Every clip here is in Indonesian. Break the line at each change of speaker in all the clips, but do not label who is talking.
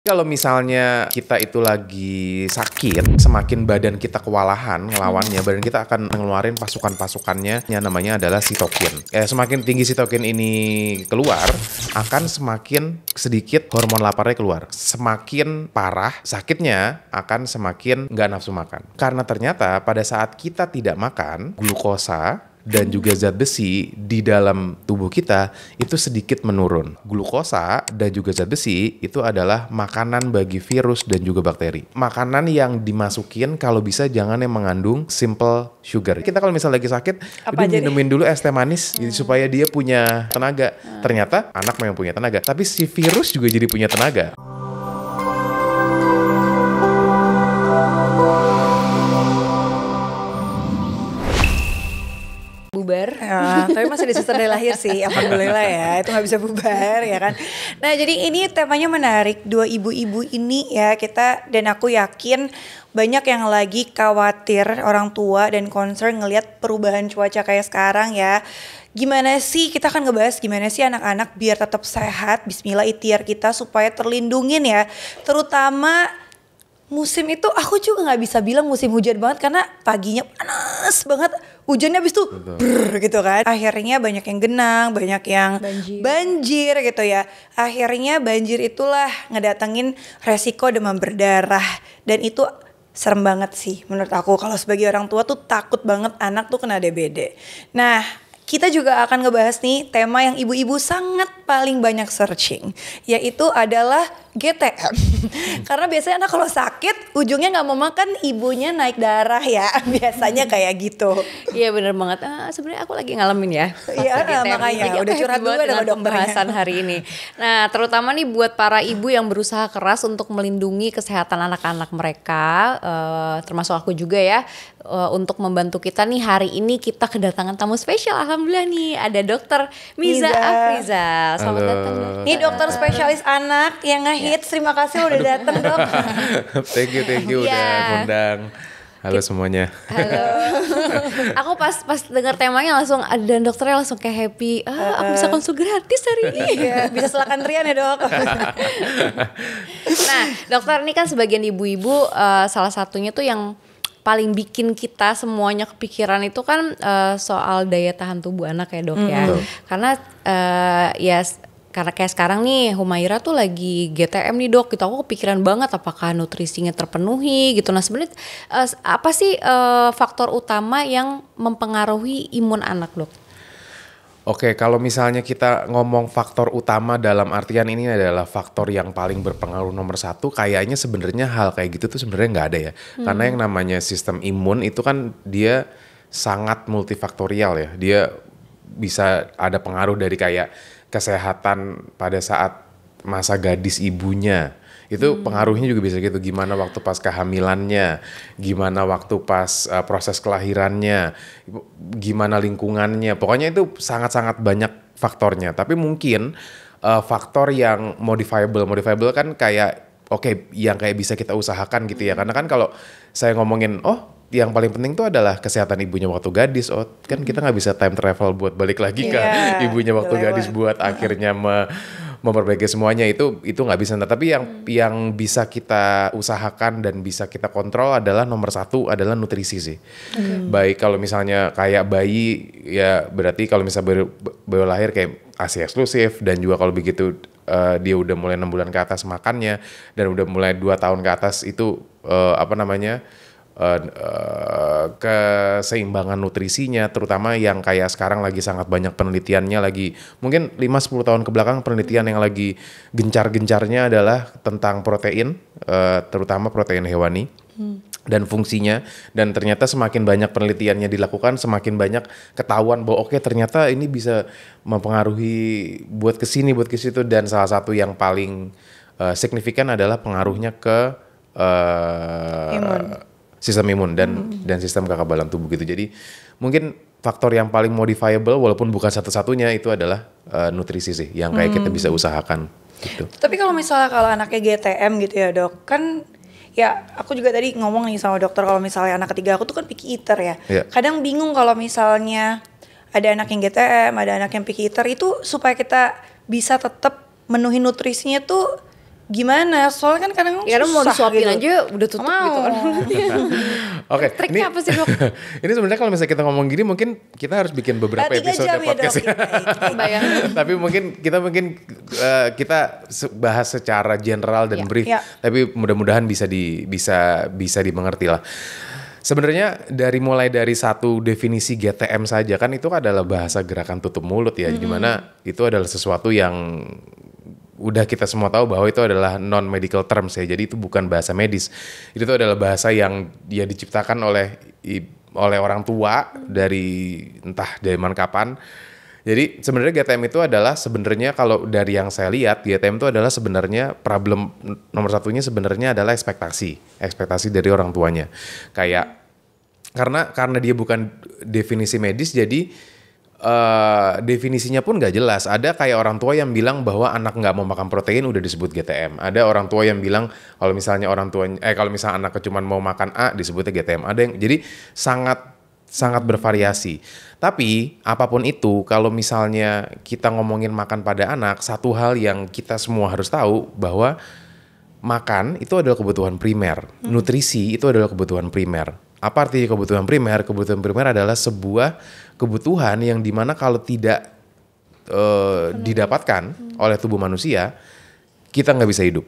Kalau misalnya kita itu lagi sakit, semakin badan kita kewalahan ngelawannya, badan kita akan ngeluarin pasukan-pasukannya yang namanya adalah sitokin. Semakin tinggi sitokin ini keluar, akan semakin sedikit hormon laparnya keluar. Semakin parah sakitnya, akan semakin nggak nafsu makan. Karena ternyata pada saat kita tidak makan, glukosa dan juga zat besi di dalam tubuh kita itu sedikit menurun. Glukosa dan juga zat besi itu adalah makanan bagi virus dan juga bakteri. Makanan yang dimasukin kalau bisa jangan yang mengandung simple sugar. Kita kalau misalnya lagi sakit, udah minumin dulu es teh manis supaya dia punya tenaga. Ternyata anak memang punya tenaga, tapi si virus juga jadi punya tenaga.
Bubar, ya, tapi masih di dari lahir sih, alhamdulillah ya, itu nggak bisa bubar ya kan. Nah jadi ini temanya menarik, dua ibu-ibu ini ya kita dan aku yakin banyak yang lagi khawatir orang tua dan concern ngelihat perubahan cuaca kayak sekarang ya. Gimana sih, kita akan ngebahas gimana sih anak-anak biar tetap sehat, bismillah ikhtiar kita supaya terlindungin ya, terutama musim itu aku juga nggak bisa bilang musim hujan banget karena paginya panas banget, hujannya habis itu brrr gitu kan. Akhirnya banyak yang genang, banyak yang banjir gitu ya. Akhirnya banjir itulah ngedatengin resiko demam berdarah dan itu serem banget sih menurut aku. Kalau sebagai orang tua tuh takut banget anak tuh kena DBD. Nah, kita juga akan ngebahas nih tema yang ibu-ibu sangat paling banyak searching, yaitu adalah GTM. Karena biasanya anak kalau sakit ujungnya nggak mau makan, ibunya naik darah ya, biasanya kayak gitu.
Iya bener banget. Sebenarnya aku lagi ngalamin ya.
Iya makanya udah curhat dulu dengan
pembahasan hari ini. Nah terutama nih buat para ibu yang berusaha keras untuk melindungi kesehatan anak-anak mereka, termasuk aku juga ya, untuk membantu kita nih hari ini kita kedatangan tamu spesial. Alhamdulillah nih ada Dokter Miza Afrizal. Selamat datang dokter.
Ini dokter spesialis anak yang ngehits. Terima kasih udah datang dok.
Thank you udah undang. Halo semuanya.
Halo. Aku pas dengar temanya langsung ada dokternya langsung kayak happy. Aku bisa konsul gratis hari ini.
Iya, bisa silakan Rian ya dok.
Nah dokter ini kan sebagian ibu-ibu salah satunya tuh yang paling bikin kita semuanya kepikiran itu kan soal daya tahan tubuh anak ya dok ya. Karena karena kayak sekarang nih Humaira tuh lagi GTM nih dok, gitu aku kepikiran banget apakah nutrisinya terpenuhi gitu. Nah sebenarnya apa sih faktor utama yang mempengaruhi imun anak dok?
Oke, kalau misalnya kita ngomong faktor utama dalam artian ini adalah faktor yang paling berpengaruh nomor satu, kayaknya sebenarnya hal kayak gitu tuh sebenarnya nggak ada ya. Karena yang namanya sistem imun itu kan dia sangat multifaktorial ya. Dia bisa ada pengaruh dari kayak kesehatan pada saat masa gadis ibunya. Itu pengaruhnya juga bisa gitu, gimana waktu pas kehamilannya, gimana waktu pas proses kelahirannya, gimana lingkungannya, pokoknya itu sangat-sangat banyak faktornya. Tapi mungkin faktor yang modifiable kan kayak yang kayak bisa kita usahakan gitu ya. Karena kan kalau saya ngomongin yang paling penting tuh adalah kesehatan ibunya waktu gadis. Kan kita nggak bisa time travel buat balik lagi ke ibunya waktu gadis buat akhirnya memperbaiki semuanya, itu nggak bisa. Tapi yang bisa kita usahakan dan bisa kita kontrol adalah nomor satu adalah nutrisi sih. Baik kalau misalnya kayak bayi ya berarti kalau misalnya baru lahir kayak ASI eksklusif, dan juga kalau begitu dia udah mulai 6 bulan ke atas makannya dan udah mulai 2 tahun ke atas itu keseimbangan nutrisinya, terutama yang kayak sekarang lagi sangat banyak penelitiannya, lagi mungkin 5-10 tahun kebelakang penelitian yang lagi gencar-gencarnya adalah tentang protein, terutama protein hewani dan fungsinya. Dan ternyata semakin banyak penelitiannya dilakukan, semakin banyak ketahuan bahwa ternyata ini bisa mempengaruhi buat kesini buat kesitu, dan salah satu yang paling signifikan adalah pengaruhnya ke sistem imun dan sistem kekebalan tubuh gitu. Jadi mungkin faktor yang paling modifiable walaupun bukan satu-satunya itu adalah nutrisi sih yang kayak kita bisa usahakan gitu.
Tapi kalau misalnya anaknya GTM gitu ya dok, kan ya aku juga tadi ngomong nih sama dokter kalau misalnya anak ketiga aku tuh kan picky eater ya. Kadang bingung kalau misalnya ada anak yang GTM, ada anak yang picky eater, itu supaya kita bisa tetap menuhi nutrisinya tuh gimana? Soalnya kan kadang
Ya mau
susah
disuapin
gitu.
aja udah tutup gitu kan.
Oke,
Triknya apa sih, Dok?
Ini sebenarnya kalau misalnya kita ngomong gini mungkin kita harus bikin beberapa
3
episode
jam ya,
podcast
Dok.
ya.
Bayangin.
Tapi mungkin kita bahas secara general dan brief.
ya.
Tapi mudah-mudahan bisa dimengerti lah. Sebenarnya mulai dari satu definisi GTM saja kan itu adalah bahasa gerakan tutup mulut ya, dimana itu adalah sesuatu yang udah kita semua tahu bahwa itu adalah non medical terms ya, jadi itu bukan bahasa medis. Itu adalah bahasa yang dia diciptakan oleh orang tua dari entah dari mana kapan. Jadi sebenarnya GTM itu adalah sebenarnya kalau dari yang saya lihat GTM itu adalah sebenarnya problem nomor satunya sebenarnya adalah ekspektasi dari orang tuanya. Kayak karena dia bukan definisi medis jadi definisinya pun nggak jelas. Ada kayak orang tua yang bilang bahwa anak nggak mau makan protein udah disebut GTM. Ada orang tua yang bilang kalau misalnya kalau misalnya anaknya cuma mau makan A disebutnya GTM. Ada yang jadi sangat bervariasi. Tapi apapun itu, kalau misalnya kita ngomongin makan pada anak, satu hal yang kita semua harus tahu bahwa makan itu adalah kebutuhan primer. Nutrisi itu adalah kebutuhan primer. Apa artinya kebutuhan primer? Kebutuhan primer adalah sebuah kebutuhan yang dimana kalau tidak didapatkan oleh tubuh manusia, kita nggak bisa hidup.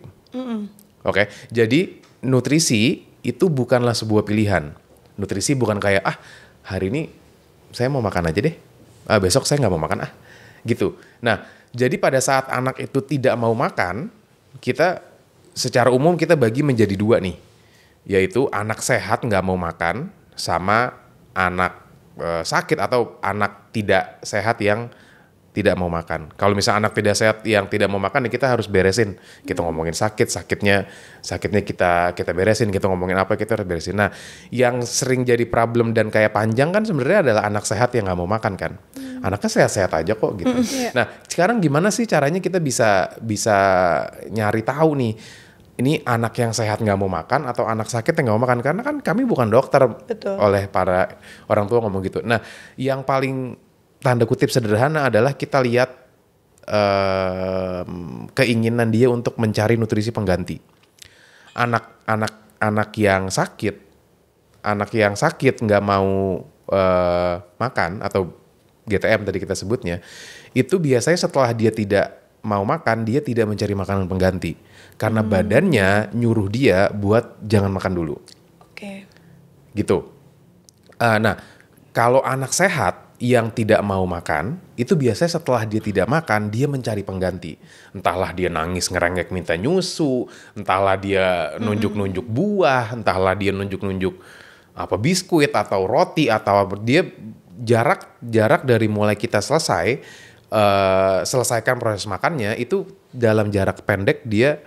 Oke, jadi nutrisi itu bukanlah sebuah pilihan. Nutrisi bukan kayak hari ini saya mau makan aja deh, besok saya nggak mau makan gitu. Nah, jadi pada saat anak itu tidak mau makan, kita secara umum kita bagi menjadi dua nih, yaitu anak sehat nggak mau makan sama anak sakit atau anak tidak sehat yang tidak mau makan. Kalau misalnya anak tidak sehat yang tidak mau makan, ya kita harus beresin. Kita ngomongin sakitnya kita beresin. Kita ngomongin apa kita harus beresin. Nah, yang sering jadi problem dan kayak panjang kan sebenarnya adalah anak sehat yang nggak mau makan kan. Anaknya sehat-sehat aja kok gitu. Nah, sekarang gimana sih caranya kita bisa nyari tahu nih, ini anak yang sehat nggak mau makan atau anak sakit yang nggak mau makan? Karena kan kami bukan dokter.
Betul.
Oleh para orang tua ngomong gitu. Nah, yang paling tanda kutip sederhana adalah kita lihat keinginan dia untuk mencari nutrisi pengganti. Anak yang sakit nggak mau makan atau GTM tadi kita sebutnya, itu biasanya setelah dia tidak mau makan, dia tidak mencari makanan pengganti karena badannya nyuruh dia buat jangan makan dulu.
Oke.
Gitu. Nah, kalau anak sehat yang tidak mau makan, itu biasanya setelah dia tidak makan, dia mencari pengganti. Entahlah dia nangis ngerengek minta nyusu, entahlah dia nunjuk-nunjuk buah, entahlah dia nunjuk-nunjuk biskuit atau roti atau dia jarak dari mulai kita selesaikan proses makannya itu dalam jarak pendek dia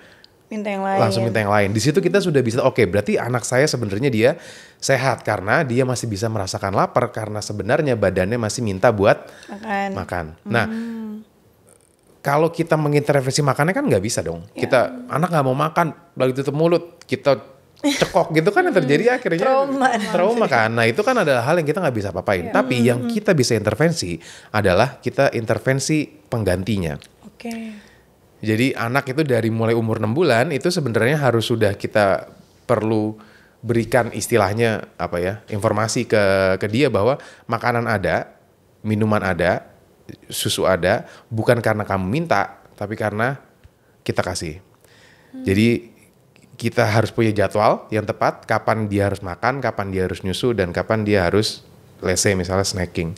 Minta yang lain.
langsung minta yang lain. Di situ kita sudah bisa, oke, berarti anak saya sebenarnya dia sehat karena dia masih bisa merasakan lapar karena sebenarnya badannya masih minta buat makan. Nah, kalau kita mengintervensi makannya kan nggak bisa dong. Kita anak nggak mau makan, lagi tutup mulut, kita cekok gitu kan yang terjadi akhirnya trauma kan. Nah, itu kan adalah hal yang kita nggak bisa apa-apain. Tapi yang kita bisa intervensi adalah kita intervensi penggantinya.
Oke.
Jadi anak itu dari mulai umur 6 bulan itu sebenarnya harus sudah kita perlu berikan istilahnya informasi ke dia bahwa makanan ada, minuman ada, susu ada, bukan karena kamu minta, tapi karena kita kasih. Jadi kita harus punya jadwal yang tepat, kapan dia harus makan, kapan dia harus nyusu, dan kapan dia harus misalnya snacking.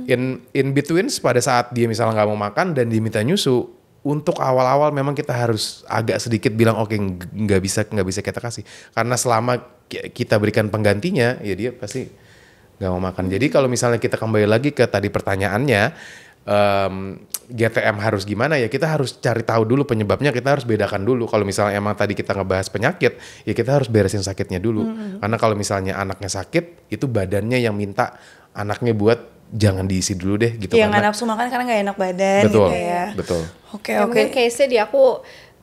In between pada saat dia misalnya nggak mau makan dan dia minta nyusu, untuk awal-awal memang kita harus agak sedikit bilang oke, nggak bisa kita kasih karena selama kita berikan penggantinya ya dia pasti nggak mau makan. Jadi kalau misalnya kita kembali lagi ke tadi pertanyaannya, GTM harus gimana ya, kita harus cari tahu dulu penyebabnya, kita harus bedakan dulu. Kalau misalnya emang tadi kita ngebahas penyakit ya kita harus beresin sakitnya dulu. Karena kalau misalnya anaknya sakit itu badannya yang minta anaknya buat jangan diisi dulu deh gitu.
Yang nggak nafsu makan karena nggak enak badan.
Betul,
gitu ya.
betul.
Oke.
Mungkin case-nya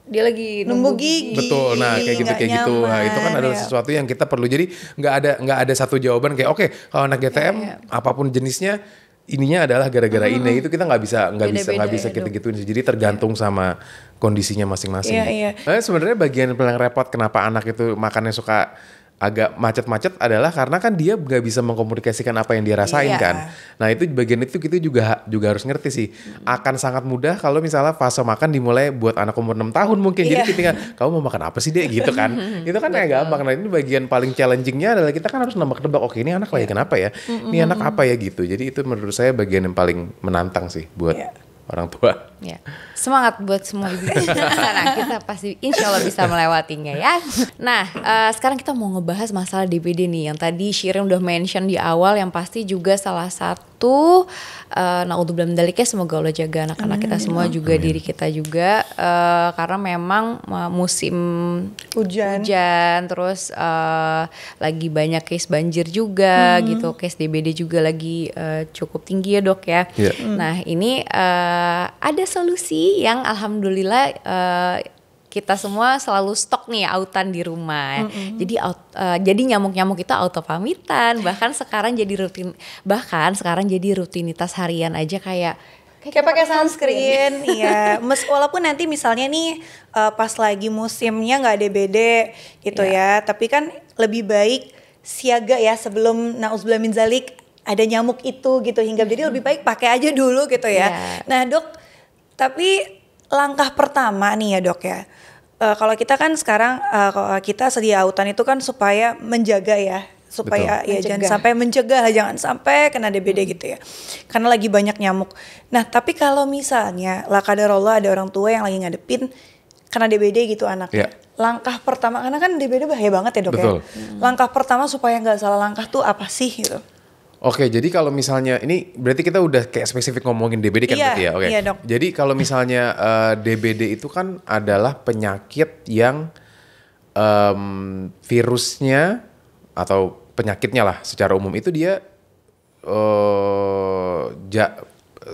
dia lagi
nunggu gigi.
Betul, nah kayak gitu. Nah itu kan adalah sesuatu yang kita perlu. Jadi nggak ada satu jawaban kayak oke, kalau anak GTM apapun jenisnya ininya adalah gara-gara ini, itu kita nggak
Beda-beda
bisa
ya,
kita
Dok.
gituin sih. Jadi tergantung sama kondisinya masing-masing.
Iya.
Sebenarnya bagian paling repot kenapa anak itu makannya suka agak macet-macet adalah karena kan dia nggak bisa mengkomunikasikan apa yang dia rasain
Iya.
kan. Nah itu bagian itu kita juga harus ngerti sih. Akan sangat mudah kalau misalnya fase makan dimulai buat anak umur 6 tahun mungkin. Jadi
Iya.
kita tinggal, kamu mau makan apa sih dek gitu kan. Itu kan kayak gampang. Nah ini bagian paling challengingnya adalah kita kan harus nebak-nebak. Oke ini anak lagi kenapa ya? Ini anak apa ya gitu. Jadi itu menurut saya bagian yang paling menantang sih buat
Iya.
orang tua.
Ya, semangat buat semua ibu di sana. Kita pasti insya Allah bisa melewatinya ya. Nah, sekarang kita mau ngebahas masalah DBD nih. Yang tadi Shirin udah mention di awal, yang pasti juga salah satu naudzubillah min dzalik, semoga Allah jaga anak-anak kita semua juga, diri kita juga, karena memang musim
Hujan.
terus lagi banyak case banjir juga gitu, case DBD juga lagi cukup tinggi ya dok ya.
Iya.
Nah ini ada solusi yang alhamdulillah kita semua selalu stok nih autan di rumah. Jadi nyamuk-nyamuk itu auto pamitan, bahkan sekarang jadi rutinitas harian aja kayak
pakai sunscreen, iya. Walaupun nanti misalnya nih pas lagi musimnya nggak DBD gitu ya, tapi kan lebih baik siaga ya sebelum nauzubillah min dzalik ada nyamuk itu gitu hinggap. Jadi lebih baik pakai aja dulu gitu ya. Nah dok, tapi langkah pertama nih ya dok ya. Kalau kita kan sekarang kalau kita sedia autan itu kan supaya menjaga ya. Supaya ya jangan sampai kena DBD gitu ya, karena lagi banyak nyamuk. Nah tapi kalau misalnya la qadarullah ada orang tua yang lagi ngadepin kena DBD gitu anaknya, langkah pertama, karena kan DBD bahaya banget ya dok ya. Langkah pertama supaya nggak salah langkah tuh apa sih gitu?
Oke, jadi kalau misalnya ini berarti kita udah kayak spesifik ngomongin DBD kan berarti ya? Oke.
Iya dok.
Jadi kalau misalnya DBD itu kan adalah penyakit yang virusnya atau penyakitnya lah secara umum itu dia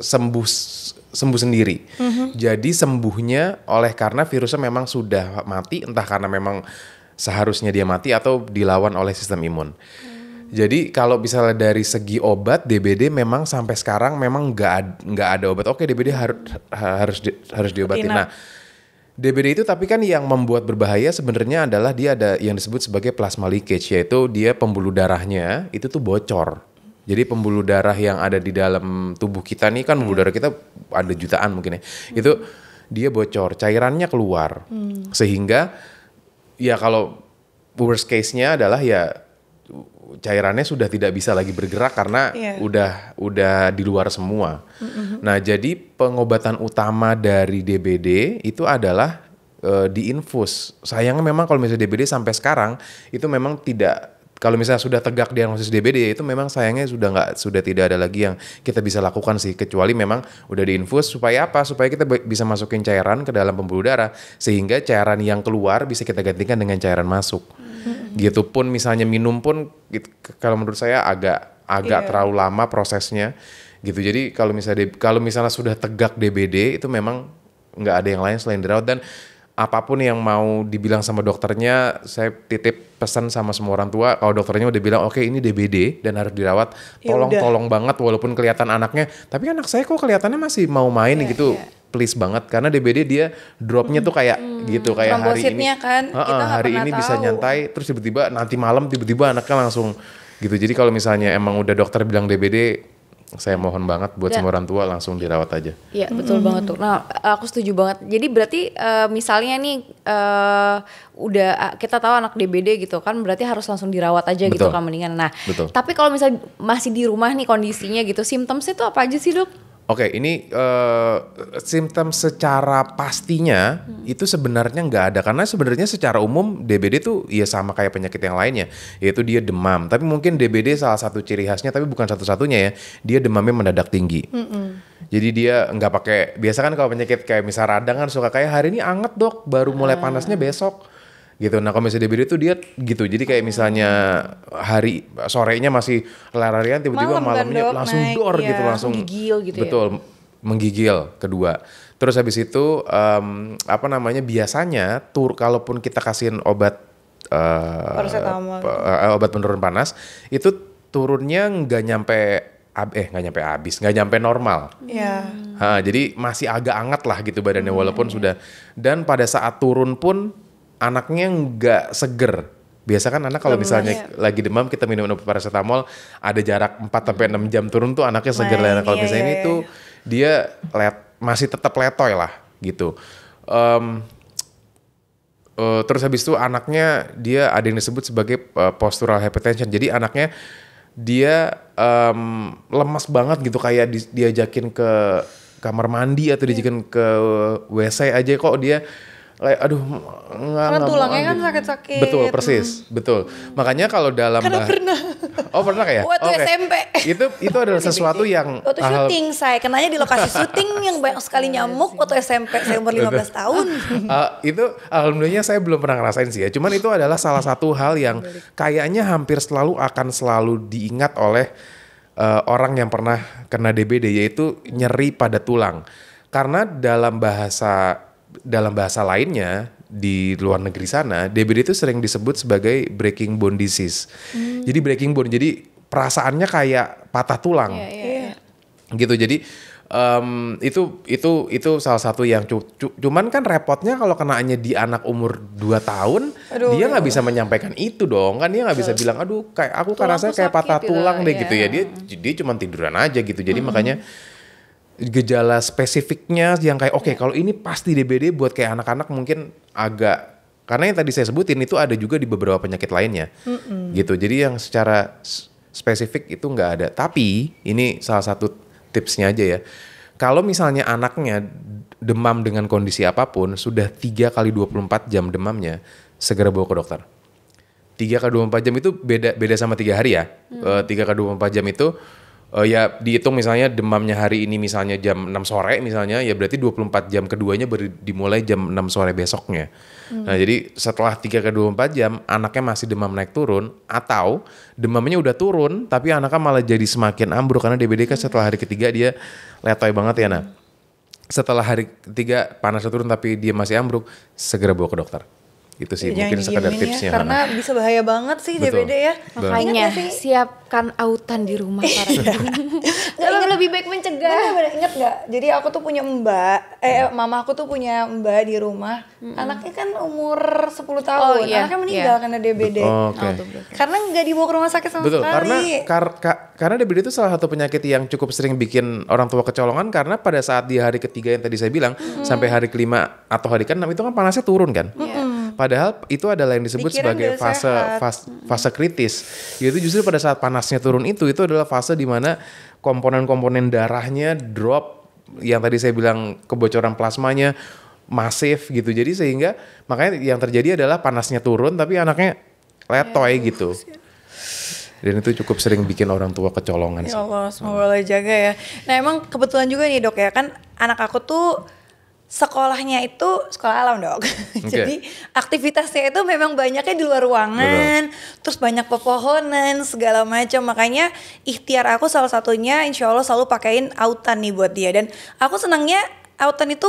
sembuh sendiri. Jadi sembuhnya oleh karena virusnya memang sudah mati, entah karena memang seharusnya dia mati atau dilawan oleh sistem imun. Jadi kalau misalnya dari segi obat DBD memang sampai sekarang memang nggak ada obat. Oke, DBD harus diobatin. Nah, DBD itu tapi kan yang membuat berbahaya sebenarnya adalah dia ada yang disebut sebagai plasma leakage, yaitu dia pembuluh darahnya itu tuh bocor. Jadi pembuluh darah yang ada di dalam tubuh kita nih kan pembuluh darah kita ada jutaan mungkin ya. Itu dia bocor, cairannya keluar. Sehingga ya kalau worst case-nya adalah ya cairannya sudah tidak bisa lagi bergerak karena udah di luar semua. Nah, jadi pengobatan utama dari DBD itu adalah diinfus. Sayangnya memang kalau misalnya DBD sampai sekarang itu memang tidak, kalau misalnya sudah tegak diagnosis DBD itu memang sayangnya sudah tidak ada lagi yang kita bisa lakukan sih, kecuali memang udah diinfus. Supaya apa? Supaya kita bisa masukin cairan ke dalam pembuluh darah sehingga cairan yang keluar bisa kita gantikan dengan cairan masuk. Gitu pun misalnya minum pun kalau menurut saya agak terlalu lama prosesnya gitu. Jadi kalau misalnya sudah tegak DBD itu memang nggak ada yang lain selain dirawat. Dan apapun yang mau dibilang sama dokternya, saya titip pesan sama semua orang tua, kalau dokternya udah bilang oke ini DBD dan harus dirawat, tolong banget walaupun kelihatan anaknya, tapi anak saya kok kelihatannya masih mau main gitu. Please banget, karena DBD dia dropnya tuh kayak gitu, kayak hari ini
kan, kita
hari ini bisa nyantai, terus tiba-tiba nanti malam tiba-tiba anaknya langsung gitu. Jadi kalau misalnya emang udah dokter bilang DBD, saya mohon banget buat semua orang tua langsung dirawat aja.
Iya betul banget tuh. Nah aku setuju banget. Jadi berarti misalnya nih udah kita tahu anak DBD gitu kan, berarti harus langsung dirawat aja gitu kan mendingan. Nah tapi kalau misalnya masih di rumah nih kondisinya gitu, simptomnya itu apa aja sih dok?
Oke, ini simptom secara pastinya itu sebenarnya nggak ada, karena sebenarnya secara umum DBD tuh ya sama kayak penyakit yang lainnya, yaitu dia demam. Tapi mungkin DBD salah satu ciri khasnya, tapi bukan satu-satunya ya, dia demamnya mendadak tinggi. Jadi dia nggak pakai, biasa kan kalau penyakit kayak misal radang kan suka kayak hari ini anget dok, baru mulai panasnya besok. Gitu. Nah kalau misalnya DBD itu dia gitu, jadi kayak misalnya hari sorenya masih lari-larian, tiba-tiba malamnya langsung dor gitu, langsung
menggigil gitu.
Betul, menggigil kedua. Terus habis itu biasanya kalaupun kita kasihin obat obat penurun panas, itu turunnya nggak nyampe nggak nyampe habis, nggak nyampe normal.
Iya.
Jadi masih agak anget lah gitu badannya walaupun sudah. Dan pada saat turun pun anaknya nggak seger. Biasa kan anak kalau misalnya lagi demam kita minum paracetamol ada jarak 4 sampai 6 jam turun tuh anaknya seger lah. Nah, kalau misalnya ini tuh dia masih tetap letoy lah gitu. Terus habis itu anaknya dia ada yang disebut sebagai postural hypertension. Jadi anaknya dia lemas banget gitu, kayak diajakin ke kamar mandi atau diajakin ke WC aja kok dia aduh
karena tulangnya kan sakit-sakit.
Betul, persis, betul. Makanya kalau dalam
pernah.
Oh, pernah ya?
Waktu SMP.
Itu adalah sesuatu yang
waktu syuting saya kenanya di lokasi syuting yang banyak sekali nyamuk waktu SMP saya umur 15 tahun.
Itu alhamdulillah saya belum pernah ngerasain sih ya. Cuman itu adalah salah satu hal yang kayaknya hampir selalu diingat oleh orang yang pernah kena DBD, yaitu nyeri pada tulang. Karena dalam bahasa lainnya di luar negeri sana, DBD itu sering disebut sebagai breaking bone disease. Jadi breaking bone, jadi perasaannya kayak patah tulang. Gitu. Jadi itu salah satu yang cuman kan repotnya kalau kenaannya di anak umur 2 tahun, dia nggak bisa menyampaikan itu dong. Kan dia nggak bisa bilang aduh kayak aku kan rasanya kayak patah tulang deh gitu ya. Dia cuma tiduran aja gitu. Jadi makanya gejala spesifiknya yang kayak kalau ini pasti DBD buat kayak anak-anak mungkin agak, karena yang tadi saya sebutin itu ada juga di beberapa penyakit lainnya gitu. Jadi yang secara spesifik itu nggak ada. Tapi ini salah satu tipsnya aja ya, kalau misalnya anaknya demam dengan kondisi apapun sudah 3 kali 24 jam demamnya, segera bawa ke dokter. 3 kali 24 jam itu beda sama 3 hari ya. 3 kali 24 jam itu ya dihitung misalnya demamnya hari ini misalnya jam 6 sore misalnya, ya berarti 24 jam keduanya dimulai jam 6 sore besoknya. Nah jadi setelah 3 ke 24 jam anaknya masih demam naik turun, atau demamnya udah turun tapi anaknya malah jadi semakin ambruk, karena DBD kan setelah hari ketiga dia letoy banget ya. Nah setelah hari ketiga panasnya turun tapi dia masih ambruk, segera bawa ke dokter. Itu sih mungkin sekedar tipsnya.
Karena bisa bahaya banget sih DBD ya.
Makanya siapkan autan di rumah para ibu. Lebih baik mencegah.
Bener-bener inget gak? Jadi aku tuh punya mama aku tuh punya mbak di rumah. Anaknya kan umur 10 tahun. Anaknya meninggal karena DBD. Karena gak dibawa ke rumah sakit sama sekali.
Karena DBD itu salah satu penyakit yang cukup sering bikin orang tua kecolongan, karena pada saat di hari ketiga yang tadi saya bilang sampai hari kelima atau hari ke-6 itu kan panasnya turun kan. Padahal itu adalah yang disebut sebagai fase kritis. Yaitu justru pada saat panasnya turun itu adalah fase di mana komponen-komponen darahnya drop, yang tadi saya bilang kebocoran plasmanya masif gitu. Jadi sehingga makanya yang terjadi adalah panasnya turun tapi anaknya letoy gitu. Dan itu cukup sering bikin orang tua kecolongan sih.
Ya Allah, semoga Allah jaga ya. Nah emang kebetulan juga nih dok ya, kan anak aku tuh sekolahnya itu sekolah alam dok. Jadi aktivitasnya itu memang banyaknya di luar ruangan. Terus banyak pepohonan segala macam. Makanya ikhtiar aku salah satunya insya Allah selalu pakein autan nih buat dia. Dan aku senangnya autan itu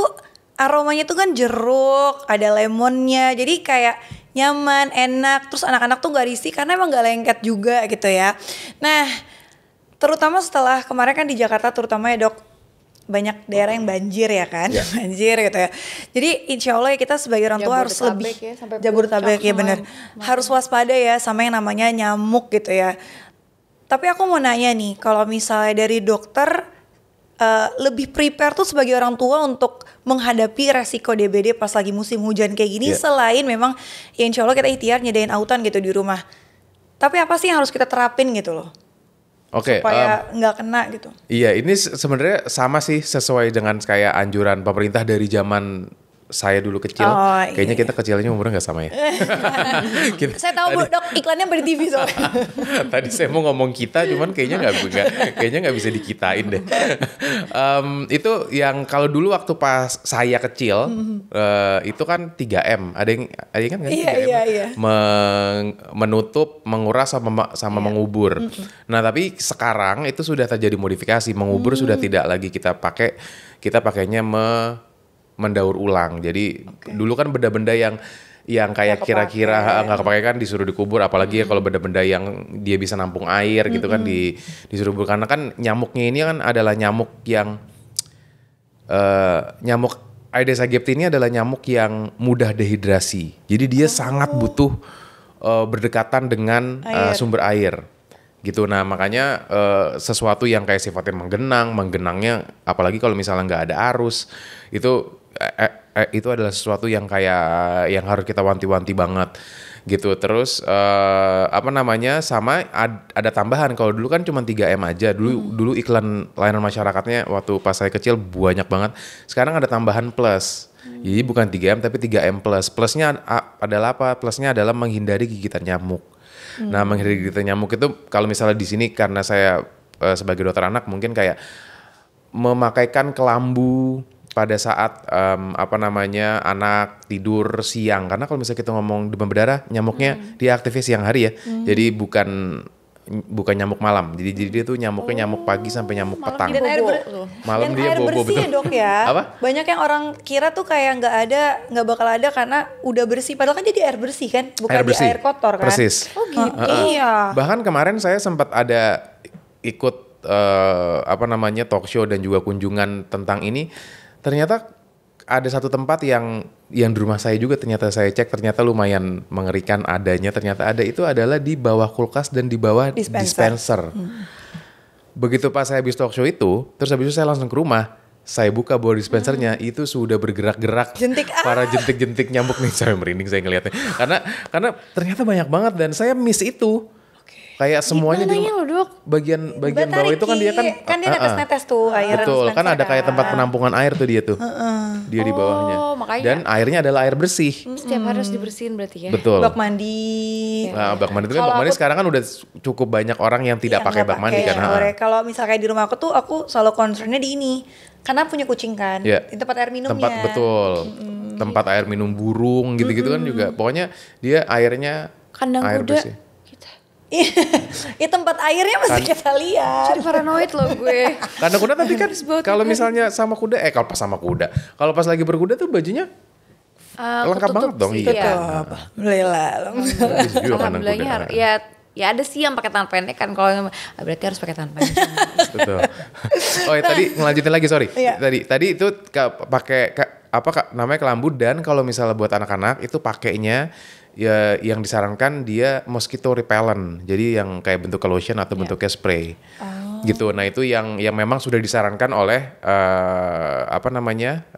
aromanya tuh kan jeruk, ada lemonnya. Jadi kayak nyaman, enak. Terus anak-anak tuh gak risih karena emang gak lengket juga gitu ya. Nah terutama setelah kemarin kan di Jakarta terutama ya dok, banyak daerah yang banjir ya kan, banjir gitu ya. Jadi insya Allah ya kita sebagai orang tua harus lebih Jabodetabek ya benar, harus waspada ya sama yang namanya nyamuk gitu ya. Tapi aku mau nanya nih, kalau misalnya dari dokter lebih prepare tuh sebagai orang tua untuk menghadapi resiko DBD pas lagi musim hujan kayak gini, selain memang ya insya Allah kita ikhtiar nyediain autan gitu di rumah. Tapi apa sih yang harus kita terapin gitu loh? Supaya nggak kena gitu.
Iya, ini sebenarnya sama sih sesuai dengan kayak anjuran pemerintah dari zaman saya dulu kecil. Kayaknya kita kecilnya umurnya nggak sama ya.
Saya tahu Bu dok, iklannya beri TV soalnya.
Tadi saya mau ngomong kita, cuman kayaknya nggak bisa dikitain deh. Itu yang kalau dulu waktu pas saya kecil itu kan 3M. Ada yang kan 3M?
Iya.
Menutup, menguras sama mengubur. Nah tapi sekarang itu sudah terjadi modifikasi. Mengubur sudah tidak lagi kita pakai. Kita pakainya mendaur ulang. Jadi dulu kan benda-benda yang yang kayak
Nggak
kira-kira
kepake.
nggak kepake kan disuruh dikubur, apalagi ya kalau benda-benda yang dia bisa nampung air gitu kan disuruh kubur, karena kan nyamuknya ini kan adalah nyamuk yang nyamuk Aedes aegypti ini adalah nyamuk yang mudah dehidrasi. Jadi dia sangat butuh berdekatan dengan sumber air. Gitu. Nah, makanya sesuatu yang kayak sifatnya menggenangnya apalagi kalau misalnya nggak ada arus, itu adalah sesuatu yang kayak yang harus kita wanti-wanti banget gitu. Terus sama ada tambahan. Kalau dulu kan cuma 3M aja. Dulu iklan layanan masyarakatnya waktu pas saya kecil banyak banget. Sekarang ada tambahan plus. Jadi bukan 3M tapi 3M plus. Plusnya adalah apa? Plusnya adalah menghindari gigitan nyamuk. Nah, menghindari gigitan nyamuk itu kalau misalnya di sini karena saya sebagai dokter anak mungkin kayak memakaikan kelambu pada saat anak tidur siang, karena kalau misalnya kita ngomong demam berdarah nyamuknya dia aktifnya siang hari ya. Jadi bukan nyamuk malam. Jadi dia tuh nyamuknya nyamuk pagi sampai nyamuk petang.
Dan
Malam dia
air
bobo
bersih
betul.
ya dok ya.
Apa?
Banyak yang orang kira tuh kayak nggak bakal ada karena udah bersih. Padahal kan jadi air bersih kan, bukan
Air bersih.
di air kotor kan.
Persis.
Oh gitu. Iya.
Bahkan kemarin saya sempat ada ikut talk show dan juga kunjungan tentang ini. Ternyata ada satu tempat yang di rumah saya juga ternyata saya cek ternyata lumayan mengerikan adanya. Ternyata ada, itu adalah di bawah kulkas dan di bawah dispenser. Begitu pas saya habis talk show itu, terus habis itu saya langsung ke rumah. Saya buka bawah dispensernya, itu sudah bergerak-gerak.
Jentik,
para jentik-jentik nyamuk nih, saya merinding saya ngeliatnya. Karena ternyata banyak banget dan saya miss itu. Kayak semuanya di
Gimana ya, Dok?
bagian bawah itu kan dia kan
dia netes-netes tuh air.
betul, kan ada kayak tempat penampungan air tuh dia tuh. Dia di bawahnya.
Makanya.
Dan airnya adalah air bersih.
Setiap hari harus dibersihin berarti ya.
Betul.
Bak mandi.
Nah, bak mandi itu kan bak mandi sekarang kan udah cukup banyak orang yang tidak pakai bak mandi kan.
Kalau misalnya kayak di rumah aku tuh aku selalu concernnya di ini. Karena punya kucing kan.
Iya.
Di tempat air minumnya.
Tempat air minum burung gitu-gitu kan juga. Pokoknya dia airnya
Kandang
air
kuda.
bersih.
Iya tempat airnya mesti kita lihat.
Jadi paranoid loh gue.
Karena kuda tapi kan kalau misalnya sama kuda, kalau pas lagi berkuda tuh bajunya lengkap banget dong.
Iya.
Alhamdulillah.
Alhamdulillahnya ya ada sih yang pakai tangan pendek kan, kalau berarti harus pakai tangan panjang.
Betul. Oh ya, tadi ngelanjutin lagi sorry.
Iya.
Tadi itu pakai namanya kelambu, dan kalau misalnya buat anak-anak itu pakainya ya yang disarankan dia mosquito repellent. Jadi yang kayak bentuk lotion atau bentuknya spray. Gitu. Nah, itu yang memang sudah disarankan oleh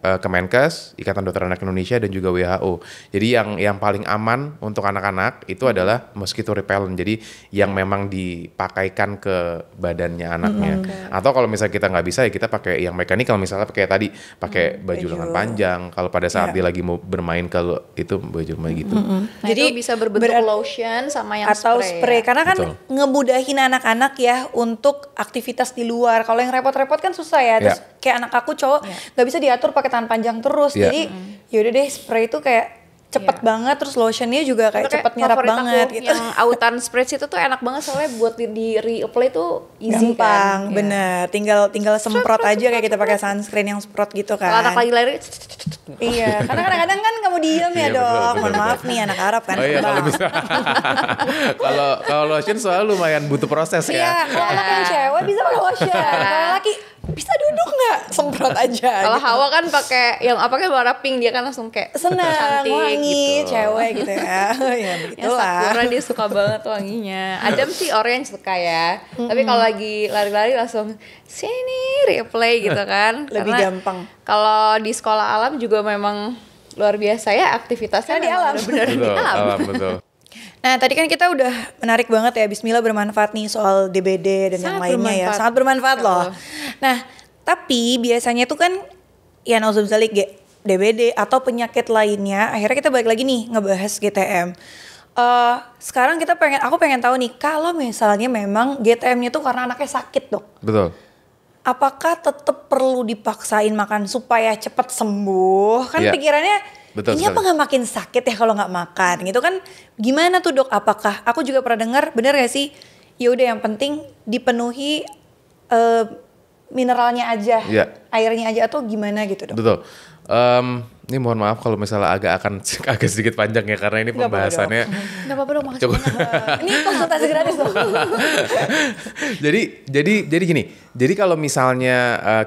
Kemenkes, Ikatan Dokter Anak Indonesia dan juga WHO. Jadi yang paling aman untuk anak-anak itu adalah mosquito repellent. Jadi yang memang dipakaikan ke badannya anaknya. Atau kalau misalnya kita nggak bisa ya kita pakai yang mekanikal, misalnya pakai baju lengan panjang. Kalau pada saat dia lagi mau bermain kalau itu baju gitu.
Nah, jadi bisa berbentuk lotion sama yang
atau spray. Karena kan ngemudahin anak-anak ya untuk aktivitas di luar. Kalau yang repot-repot kan susah ya. Terus kayak anak aku cowok nggak bisa diatur pakai tangan panjang terus. Jadi yaudah deh, spray itu kayak cepet banget, terus lotionnya juga kayak cepet nyerap banget gitu.
Yang autan spritz itu tuh enak banget soalnya buat di reapply tuh easy.
Gampang, bener. Tinggal semprot aja kayak kita pakai sunscreen yang semprot gitu kan.
Kalau anak lagi lari,
Iya, karena kadang-kadang kan kamu diem ya dok. Mohon maaf nih anak Arab kan.
Oh iya, kalau bisa. Kalau lotion soalnya lumayan butuh proses ya.
Iya, kalau anak yang cewek bisa pakai lotion. Kalau laki bisa duduk nggak, semprot aja.
kalau
gitu.
Hawa kan pakai yang apa, kayak warna pink, dia kan langsung kayak
Senang,
cantik
wangi,
gitu.
cewek gitu ya. Ya
Ya
begitulah.
Sakura dia suka banget wanginya. Adam sih orange suka ya. Tapi kalau lagi lari-lari langsung sini replay gitu kan.
Lebih
Karena
gampang.
Kalau di sekolah alam juga memang luar biasa ya aktivitasnya
Karena di alam.
benar-benar di alam.
Betul.
Nah tadi kan kita udah menarik banget ya, Bismillah bermanfaat nih soal DBD dan yang
Sangat
lainnya ya.
bermanfaat.
Sangat bermanfaat loh.
Betul.
Nah tapi biasanya tuh kan ya nauzubillahi DBD atau penyakit lainnya, akhirnya kita balik lagi nih ngebahas GTM. Sekarang aku pengen tahu nih, kalau misalnya memang GTM-nya tuh karena anaknya sakit dok,
Betul.
apakah tetap perlu dipaksain makan supaya cepat sembuh? Kan
Iya.
pikirannya
Betul
ini apa
sekali.
nggak makin sakit ya kalau nggak makan gitu kan? Gimana tuh dok? Apakah aku juga pernah dengar, bener gak sih? Ya udah yang penting dipenuhi mineralnya aja,
Iya.
airnya aja, atau gimana gitu dok?
Betul. Ini mohon maaf kalau misalnya agak sedikit panjang ya karena ini
Nggak apa-apa
pembahasannya.
Nggak apa-apa dong, makasih
Coba.
banyak.
Ini konsultasi gratis tuh.
Jadi gini. Jadi kalau misalnya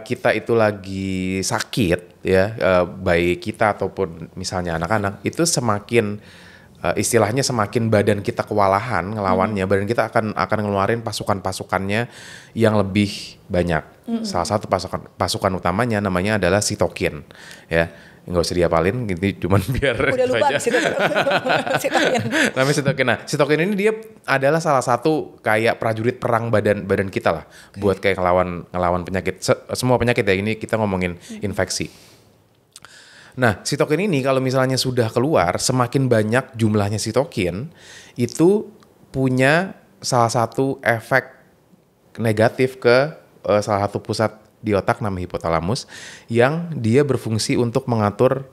kita itu lagi sakit ya, baik kita ataupun misalnya anak-anak itu semakin istilahnya semakin badan kita kewalahan ngelawannya, badan kita akan ngeluarin pasukan-pasukannya yang lebih banyak. Salah satu pasukan utamanya namanya adalah sitokin ya. Nggak usah diapalin gitu, cuman biar
Udah lupa
aja.
sitokin.
Namanya sitokin. Nah, sitokin ini dia adalah salah satu kayak prajurit perang badan kita lah, buat kayak ngelawan penyakit. Semua penyakit ya, ini kita ngomongin infeksi. Nah, sitokin ini kalau misalnya sudah keluar, semakin banyak jumlahnya sitokin, itu punya salah satu efek negatif ke salah satu pusat di otak namanya hipotalamus yang dia berfungsi untuk mengatur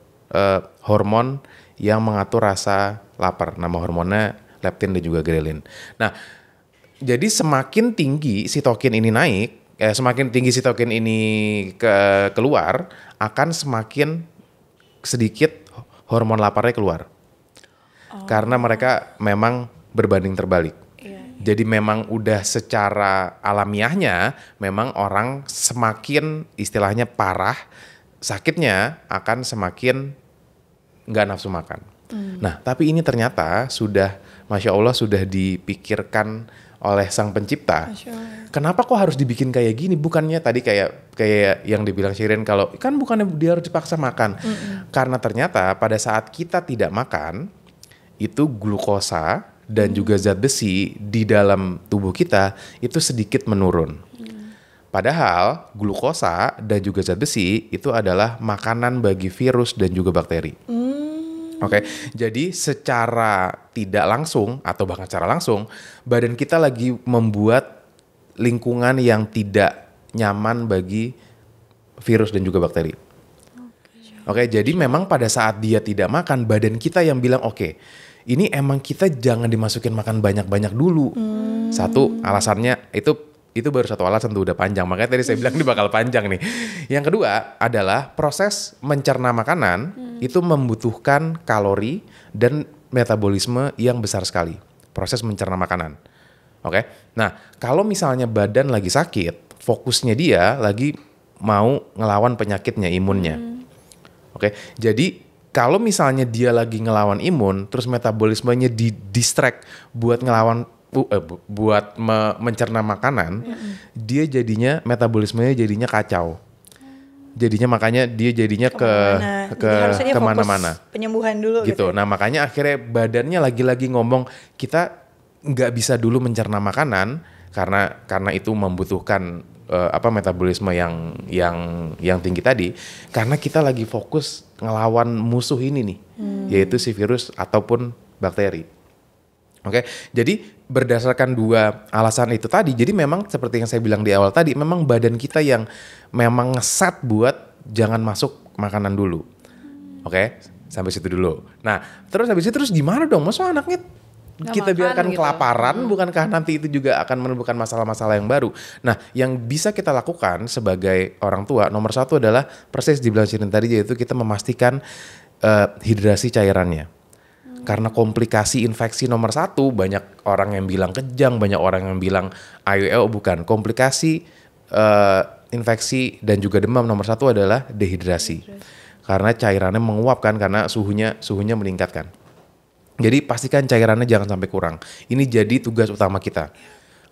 hormon yang mengatur rasa lapar. Nama hormonnya leptin dan juga grelin. Nah, jadi semakin tinggi sitokin ini naik, semakin tinggi sitokin ini keluar, akan semakin sedikit hormon laparnya keluar. Karena mereka memang berbanding terbalik. Jadi memang udah secara alamiahnya memang orang semakin istilahnya parah sakitnya akan semakin nggak nafsu makan. Nah tapi ini ternyata sudah Masya Allah sudah dipikirkan oleh Sang Pencipta. Kenapa kok harus dibikin kayak gini? Bukannya tadi kayak yang dibilang Shirin kalau kan bukannya dia harus dipaksa makan. Karena ternyata pada saat kita tidak makan itu glukosa dan juga zat besi di dalam tubuh kita itu sedikit menurun. Padahal glukosa dan juga zat besi itu adalah makanan bagi virus dan juga bakteri. Oke, jadi secara tidak langsung atau bahkan secara langsung, badan kita lagi membuat lingkungan yang tidak nyaman bagi virus dan juga bakteri. Oke, jadi memang pada saat dia tidak makan, badan kita yang bilang oke, ini emang kita jangan dimasukin makan banyak-banyak dulu. Satu alasannya itu baru satu alasan tuh udah panjang. Makanya tadi saya bilang ini bakal panjang nih. Yang kedua adalah proses mencerna makanan itu membutuhkan kalori dan metabolisme yang besar sekali. Proses mencerna makanan. Oke. Nah, kalau misalnya badan lagi sakit, fokusnya dia lagi mau ngelawan penyakitnya, imunnya. Oke. Jadi kalau misalnya dia lagi ngelawan imun, terus metabolismenya di-distract buat ngelawan, mencerna makanan, dia jadinya metabolismenya jadinya kacau. Jadinya makanya dia jadinya kemana-mana.
Penyembuhan dulu
gitu. Nah makanya akhirnya badannya lagi-lagi ngomong kita nggak bisa dulu mencerna makanan karena itu membutuhkan metabolisme yang tinggi tadi, karena kita lagi fokus ngelawan musuh ini nih, yaitu si virus ataupun bakteri. Oke, jadi berdasarkan dua alasan itu tadi, jadi memang seperti yang saya bilang di awal tadi, memang badan kita yang memang ngeset buat jangan masuk makanan dulu. Oke, sampai situ dulu. Nah, terus habis itu terus gimana dong? Maksudnya anaknya kita biarkan gitu. Kelaparan, bukankah nanti itu juga akan menimbulkan masalah-masalah yang baru? Nah, yang bisa kita lakukan sebagai orang tua, nomor satu adalah persis dibilang Shirin tadi, yaitu kita memastikan hidrasi cairannya. Karena komplikasi infeksi nomor satu, banyak orang yang bilang kejang, banyak orang yang bilang AYO, bukan. Komplikasi infeksi dan juga demam nomor satu adalah dehidrasi. Karena cairannya menguap kan, karena suhunya meningkatkan. Jadi pastikan cairannya jangan sampai kurang. Ini jadi tugas utama kita.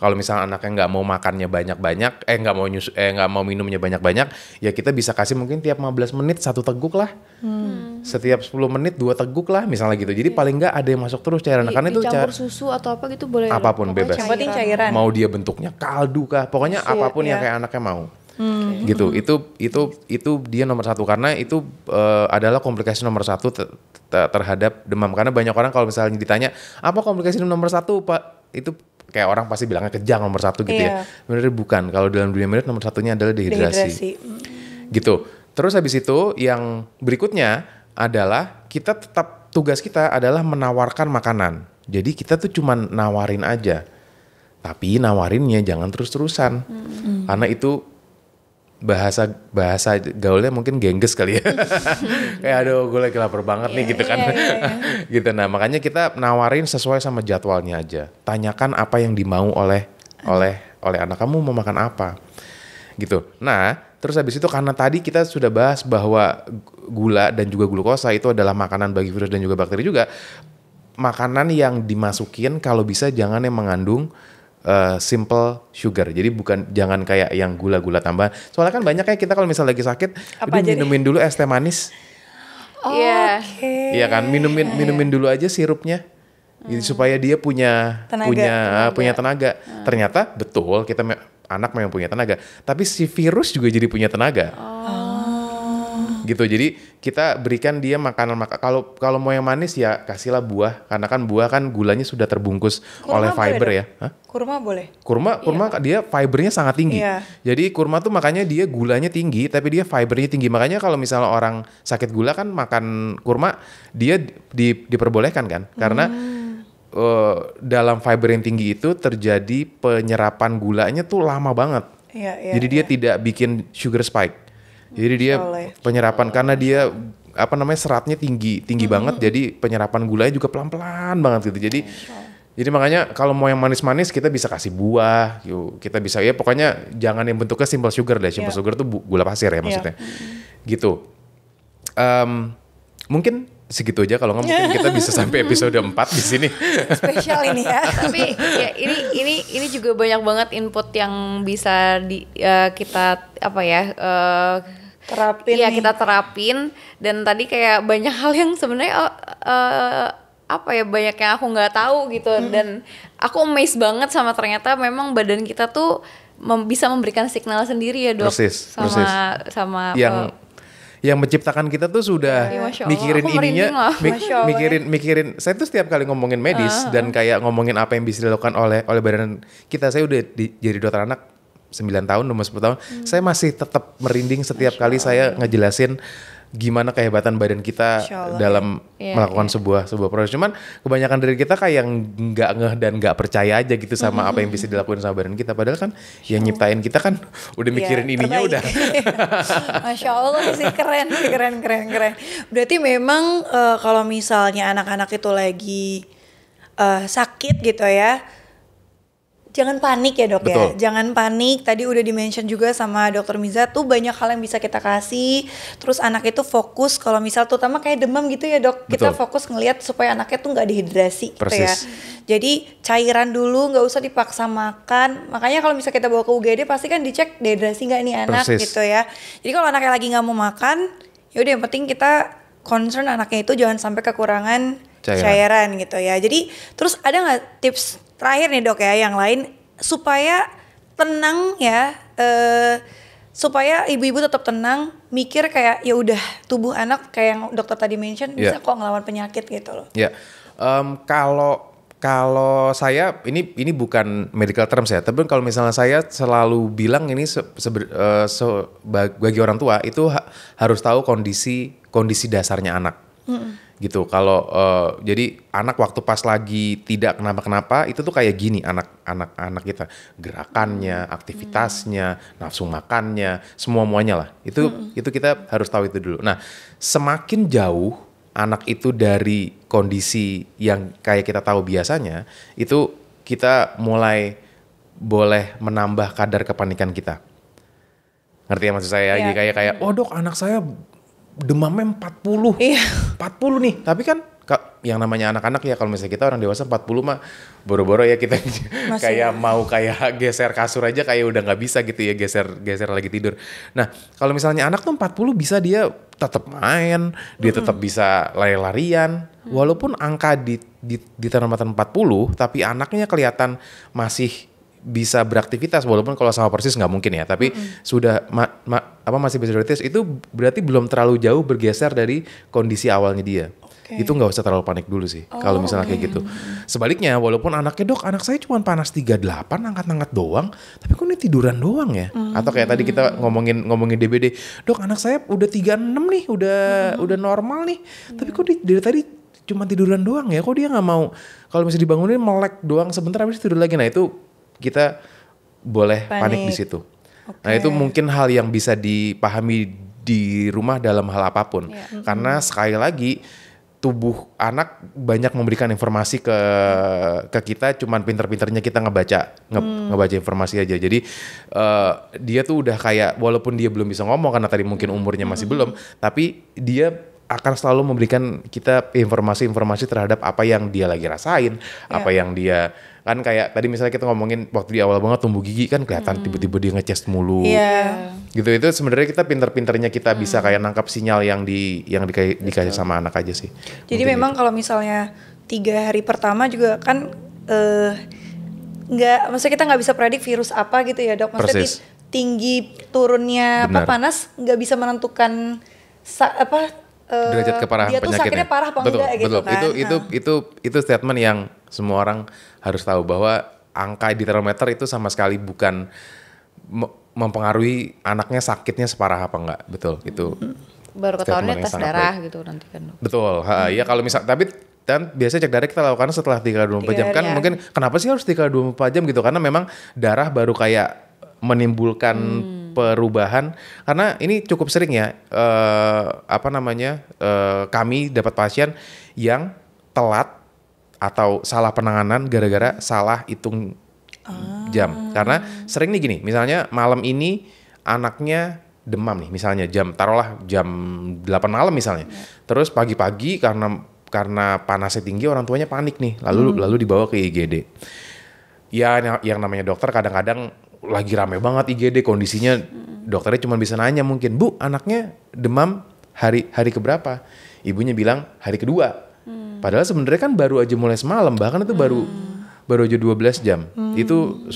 Kalau misalnya anaknya nggak mau makannya banyak-banyak, nggak mau minumnya banyak-banyak, ya kita bisa kasih mungkin tiap 15 menit 1 teguk lah. Setiap 10 menit 2 teguk lah, misalnya gitu. Jadi paling nggak ada yang masuk terus cairan. Karena itu
dicampur susu atau apa gitu boleh.
Apapun bebas.
Cairan.
Mau dia bentuknya kaldu kah, pokoknya apapun yang kayak anaknya mau. Gitu. Itu dia nomor satu, karena itu adalah komplikasi nomor satu terhadap demam. Karena banyak orang kalau misalnya ditanya apa komplikasi nomor satu Pak, itu kayak orang pasti bilangnya kejang nomor satu gitu ya. Sebenarnya bukan. Kalau dalam dunia medis nomor satunya adalah dehidrasi. Gitu. Terus habis itu yang berikutnya adalah kita tetap, tugas kita adalah menawarkan makanan. Jadi kita tuh cuman nawarin aja. Tapi nawarinnya jangan terus-terusan. Karena itu bahasa gaulnya mungkin gengges kali ya. Kayak aduh gue lagi lapar banget nih gitu kan. Gitu. Nah makanya kita nawarin sesuai sama jadwalnya aja. Tanyakan apa yang dimau oleh anak kamu mau makan apa. Gitu. Nah terus habis itu karena tadi kita sudah bahas bahwa gula dan juga glukosa itu adalah makanan bagi virus dan juga bakteri juga. Makanan yang dimasukin kalau bisa jangan yang mengandung simple sugar. Jadi jangan kayak yang gula-gula tambahan. Soalnya kan banyak kayak kita kalau misalnya lagi sakit, minumin dulu es teh manis.
Iya.
Iya kan, minumin dulu aja sirupnya. Jadi supaya dia punya tenaga. Ternyata betul anak memang punya tenaga, tapi si virus juga jadi punya tenaga. Gitu. Jadi kita berikan dia makanan kalau mau yang manis ya kasihlah buah, karena kan buah kan gulanya sudah terbungkus oleh fiber ya. Hah?
Kurma boleh?
Kurma dia fibernya sangat tinggi.
Iya.
Jadi kurma tuh makanya dia gulanya tinggi tapi dia fibernya tinggi. Makanya kalau misalnya orang sakit gula kan makan kurma dia diperbolehkan kan, karena dalam fiber yang tinggi itu terjadi penyerapan gulanya tuh lama banget. Jadi dia tidak bikin sugar spike. Jadi dia penyerapan karena dia seratnya tinggi banget, jadi penyerapan gulanya juga pelan-pelan banget gitu. Jadi makanya kalau mau yang manis-manis kita bisa kasih buah, kita bisa ya pokoknya jangan yang bentuknya simple sugar deh. Simple sugar tuh gula pasir ya maksudnya. Gitu. Mungkin segitu aja, kalau nggak mungkin kita bisa sampai episode 4 di sini.
Spesial ini ya.
Tapi ya ini juga banyak banget input yang bisa kita terapin. Iya, kita terapin, dan tadi kayak banyak hal yang sebenarnya banyak yang aku nggak tahu gitu, dan aku amazed banget sama ternyata memang badan kita tuh bisa memberikan signal sendiri ya dok.
Persis.
Sama
yang menciptakan kita tuh sudah mikirin ininya, mikirin. Saya tuh setiap kali ngomongin medis dan kayak ngomongin apa yang bisa dilakukan oleh badan kita. Saya udah jadi dokter anak 9 tahun, umur 10 tahun. Saya masih tetap merinding setiap kali saya ngejelasin gimana kehebatan badan kita dalam melakukan sebuah proses. Cuman kebanyakan dari kita kayak nggak ngeh dan nggak percaya aja gitu sama apa yang bisa dilakukan sama badan kita. Padahal kan yang nyiptain kita kan udah mikirin ininya udah.
Masya Allah sih, keren. Berarti memang kalau misalnya anak-anak itu lagi sakit gitu ya, jangan panik ya dok.
Betul.
Ya. Jangan panik. Tadi udah di-mention juga sama dokter Miza tuh banyak hal yang bisa kita kasih. Terus anak itu fokus kalau misal terutama kayak demam gitu ya dok.
Betul.
Kita fokus ngelihat supaya anaknya tuh nggak dehidrasi gitu ya.
Persis.
Jadi cairan dulu, nggak usah dipaksa makan. Makanya kalau misalnya kita bawa ke UGD pasti kan dicek dehidrasi nggak nih anak. Persis. Gitu ya. Jadi kalau anaknya lagi nggak mau makan, yaudah yang penting kita concern anaknya itu jangan sampai kekurangan cairan gitu ya. Jadi terus ada nggak tips terakhir nih dok ya yang lain supaya tenang ya, supaya ibu-ibu tetap tenang, mikir kayak ya udah tubuh anak kayak yang dokter tadi mention bisa kok ngelawan penyakit gitu loh.
Ya, kalau saya ini bukan medical terms ya, tapi kalau misalnya saya selalu bilang ini bagi orang tua itu harus tahu kondisi dasarnya anak. Gitu. Kalau jadi anak waktu pas lagi tidak kenapa-kenapa itu tuh kayak gini anak kita, gerakannya, aktivitasnya, nafsu makannya, semuanya lah. Itu kita harus tahu itu dulu. Nah, semakin jauh anak itu dari kondisi yang kayak kita tahu biasanya, itu kita mulai boleh menambah kadar kepanikan kita. Ngerti ya maksud saya? Yeah. Kayak oh dok, anak saya demamnya 40. Iya. 40 nih. Tapi kan yang namanya anak-anak ya, kalau misalnya kita orang dewasa 40 mah boro-boro ya kita kayak mau kayak geser kasur aja kayak udah nggak bisa gitu ya, geser lagi tidur. Nah, kalau misalnya anak tuh 40 bisa dia tetap main, dia tetap bisa lari-larian. Walaupun angka di termatan 40, tapi anaknya kelihatan masih bisa beraktivitas, walaupun kalau sama persis nggak mungkin ya, tapi sudah masih bisa beraktivitas, itu berarti belum terlalu jauh bergeser dari kondisi awalnya dia. Itu nggak usah terlalu panik dulu sih kalau misalnya kayak gitu. Sebaliknya, walaupun anaknya dok, anak saya cuma panas 38, angkat-angkat doang, tapi kok ini tiduran doang ya? Atau kayak tadi kita ngomongin DBD, dok anak saya udah 36 nih, udah normal nih, tapi kok dari tadi cuma tiduran doang ya? Kok dia nggak mau kalau misalnya dibangunin melek doang sebentar habis tidur lagi? Nah itu kita boleh panik di situ. Nah itu mungkin hal yang bisa dipahami di rumah dalam hal apapun. Karena sekali lagi tubuh anak banyak memberikan informasi ke kita, cuman pinter-pinternya kita ngebaca informasi aja. Jadi dia tuh udah kayak, walaupun dia belum bisa ngomong karena tadi mungkin umurnya masih belum, tapi dia akan selalu memberikan kita informasi-informasi terhadap apa yang dia lagi rasain, apa yang dia, kan kayak tadi misalnya kita ngomongin waktu di awal banget tumbuh gigi kan kelihatan tiba-tiba dia ngecest mulu. Gitu, itu sebenarnya kita pinter-pinternya kita bisa kayak nangkap sinyal yang dikasih sama anak aja sih.
Jadi
mungkin
memang kalau misalnya 3 hari pertama juga kan maksudnya kita nggak bisa predik virus apa gitu ya dok. Maksudnya tinggi turunnya panas nggak bisa menentukan
derajat keparahan
dia tuh
penyakitnya.
sakitnya parah apa enggak gitu kan.
Itu statement yang semua orang harus tahu, bahwa angka di termometer itu sama sekali bukan mempengaruhi anaknya sakitnya separah apa enggak. Betul, itu.
Baru ketahuannya tes darah gitu nanti kan.
Betul, ya kalau misal, tapi dan biasanya cek darah kita lakukan setelah 3-24 jam kan. Mungkin kenapa sih harus 3-24 jam gitu, karena memang darah baru kayak menimbulkan perubahan. Karena ini cukup sering ya, kami dapat pasien yang telat atau salah penanganan gara-gara salah hitung jam. Karena sering nih gini, misalnya malam ini anaknya demam nih, misalnya taruhlah jam 8 malam misalnya. Terus pagi-pagi karena panasnya tinggi, orang tuanya panik nih, lalu dibawa ke IGD. Ya yang namanya dokter kadang-kadang lagi rame banget IGD kondisinya, dokternya cuma bisa nanya mungkin, Bu anaknya demam hari keberapa? Ibunya bilang hari kedua. Padahal sebenarnya kan baru aja mulai semalam, bahkan itu baru aja 12 jam. Itu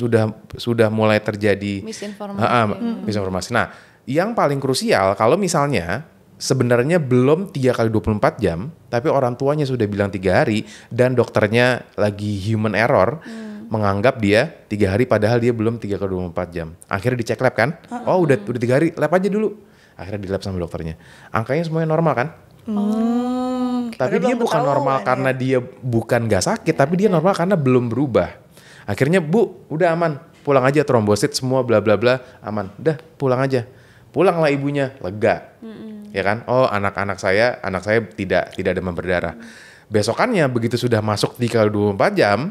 sudah mulai terjadi misinformasi. Nah, yang paling krusial kalau misalnya sebenarnya belum 3x24 jam, tapi orang tuanya sudah bilang 3 hari dan dokternya lagi human error, menganggap dia 3 hari padahal dia belum 3x24 jam. Akhirnya dicek lab kan, udah 3 hari, lab aja dulu. Akhirnya di lab sama dokternya. Angkanya semuanya normal kan? Tapi dia bukan normal karena dia bukan gak sakit, tapi dia normal karena belum berubah. Akhirnya Bu, udah aman, pulang aja, trombosit semua bla bla bla aman. Udah pulang aja. Pulanglah ibunya, lega. Ya kan? Oh, anak saya tidak demam berdarah. Besokannya begitu sudah masuk 3x24 jam,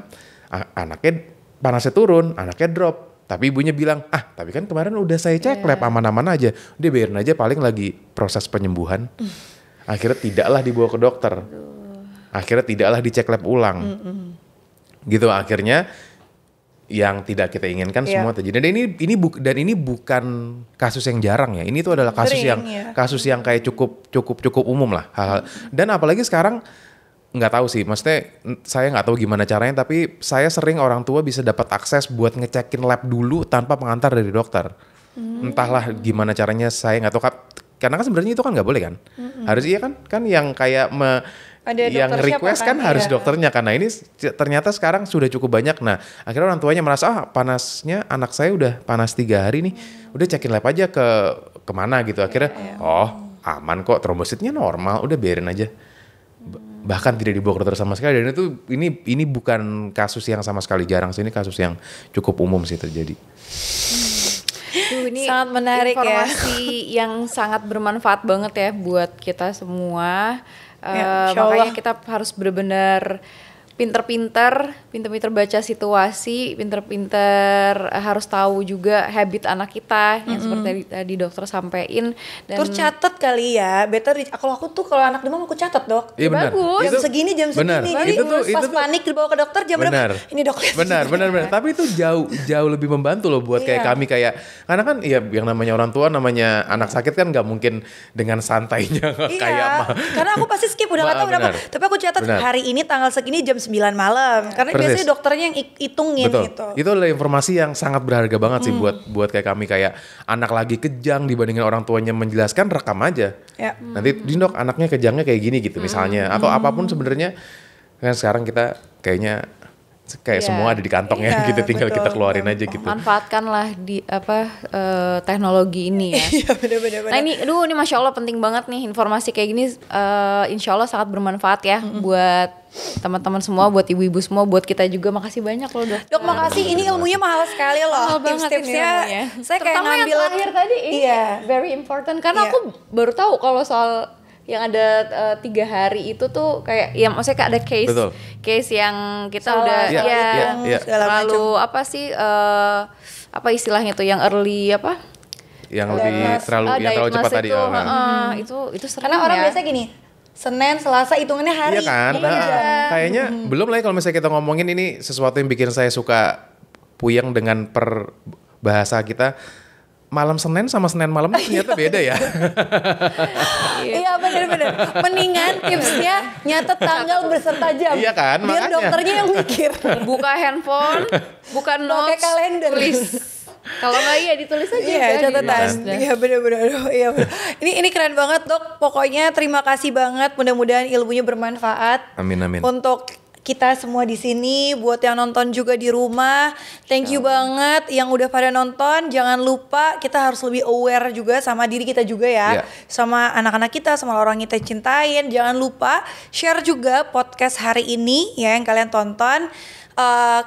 anaknya panasnya turun, anaknya drop. Tapi ibunya bilang, tapi kan kemarin udah saya cek lab aman-aman aja. Udah biarin aja, paling lagi proses penyembuhan. Akhirnya tidaklah dibawa ke dokter. Akhirnya tidaklah dicek lab ulang. Gitu akhirnya yang tidak kita inginkan semua terjadi. Dan ini bukan kasus yang jarang ya. Ini tuh adalah kasus yang kayak cukup umum lah hal-hal. Dan apalagi sekarang nggak tahu sih, maksudnya saya nggak tahu gimana caranya, tapi saya sering orang tua bisa dapat akses buat ngecekin lab dulu tanpa pengantar dari dokter. Entahlah gimana caranya, saya nggak tahu. Karena kan sebenarnya itu kan nggak boleh kan. Harus iya kan yang kayak yang request kan harus dokternya, karena ini ternyata sekarang sudah cukup banyak. Nah akhirnya orang tuanya merasa panasnya anak saya udah panas 3 hari nih, udah cekin lab aja kemana gitu. Akhirnya aman kok, trombositnya normal, udah biarin aja. Bahkan tidak dibawa ke dokter sama sekali. Dan itu ini bukan kasus yang sama sekali jarang sih, ini kasus yang cukup umum sih terjadi.
Ini
sangat menarik
informasi yang sangat bermanfaat banget ya buat kita semua.
Allah.
Makanya kita harus benar-benar pinter-pinter baca situasi, pinter-pinter harus tahu juga habit anak kita yang seperti tadi dokter sampein. Dan
terus catat kali ya, better kalau aku tuh kalau anak demam aku catat dok.
Iya benar.
Bagus.
Jam segini. Jadi pas panik dibawa ke dokter jam berapa? Ini dok.
Benar. Tapi itu jauh lebih membantu loh buat kayak kami, karena kan ya yang namanya orang tua, namanya anak sakit kan nggak mungkin dengan santainya kayak
karena aku pasti skip udah nggak tahu berapa. Tapi aku catat hari ini tanggal segini jam 9 malam. Karena biasanya dokternya yang hitungin gitu.
Itu adalah informasi yang sangat berharga banget sih buat kayak kami, kayak anak lagi kejang dibandingin orang tuanya menjelaskan, rekam aja. Nanti dok anaknya kejangnya kayak gini gitu misalnya, atau apapun sebenarnya. Kan sekarang kita kayaknya kayak
Iya.
semua ada di kantongnya
Iya,
gitu, tinggal
betul,
kita keluarin
betul.
aja gitu.
Manfaatkanlah di teknologi ini ya.
Iya bener-bener.
Nah ini Masya Allah penting banget nih informasi kayak gini, Insya Allah sangat bermanfaat ya buat teman-teman semua, buat ibu-ibu semua, buat kita juga. Makasih banyak loh
Dok makasih, ini ilmunya mahal sekali loh.
Mahal banget
Tips-tipsnya
ini ilmunya.
saya kayak
Terutama yang
ngambil.
terakhir tadi ini
Iya.
very important karena
Iya.
aku baru tahu kalau soal yang ada 3 hari itu tuh kayak ya maksudnya kayak ada
Betul.
case yang kita
Salah,
udah
Iya,
ya
iya.
segala
terlalu
macam.
apa sih apa istilahnya tuh yang early apa
Yang lebih terlalu
diagnosis
cepat tadi.
itu,
Kan.
itu sering
Karena orang
ya.
biasa gini, Senin, Selasa hitungannya hari.
Iya kan?
bukan
Nah,
jam.
kayaknya belum lagi kalau misalnya kita ngomongin ini sesuatu yang bikin saya suka puyeng dengan bahasa kita. Malam Senin sama Senin malam ternyata beda ya.
Iya bener-bener. Mendingan tipsnya nyatet tanggal berserta jam.
Iya kan,
Biar
makanya.
dokternya yang mikir.
Buka handphone, buka notes,
kalender.
tulis. Kalau nggak iya ditulis aja.
Iya
udah,
catatan.
gitu.
Iya bener-bener. Aduh, iya. bener. Ini keren banget dok. Pokoknya terima kasih banget. Mudah-mudahan ilmunya bermanfaat.
Amin, amin.
Untuk kita semua di sini, buat yang nonton juga di rumah, thank you banget yang udah pada nonton. Jangan lupa kita harus lebih aware juga sama diri kita juga ya,
Iya.
sama anak-anak kita, sama orang yang kita cintain. Jangan lupa share juga podcast hari ini ya yang kalian tonton.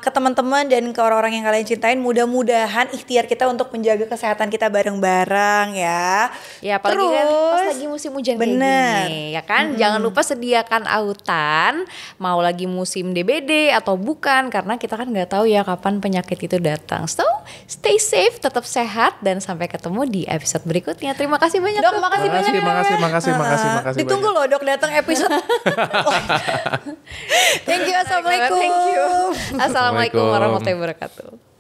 Ke teman-teman dan ke orang-orang yang kalian cintain, mudah-mudahan ikhtiar kita untuk menjaga kesehatan kita bareng-bareng ya.
Ya apalagi kan pas lagi musim hujan
bener.
kayak gini ya kan. Jangan lupa sediakan autan, mau lagi musim DBD atau bukan, karena kita kan nggak tahu ya kapan penyakit itu datang. So stay safe, tetap sehat, dan sampai ketemu di episode berikutnya. Terima kasih banyak
Dok, makasih banyak.
Makasih
Ditunggu loh dok datang episode. Thank you, assalamualaikum.
Thank you. Assalamualaikum warahmatullahi wabarakatuh.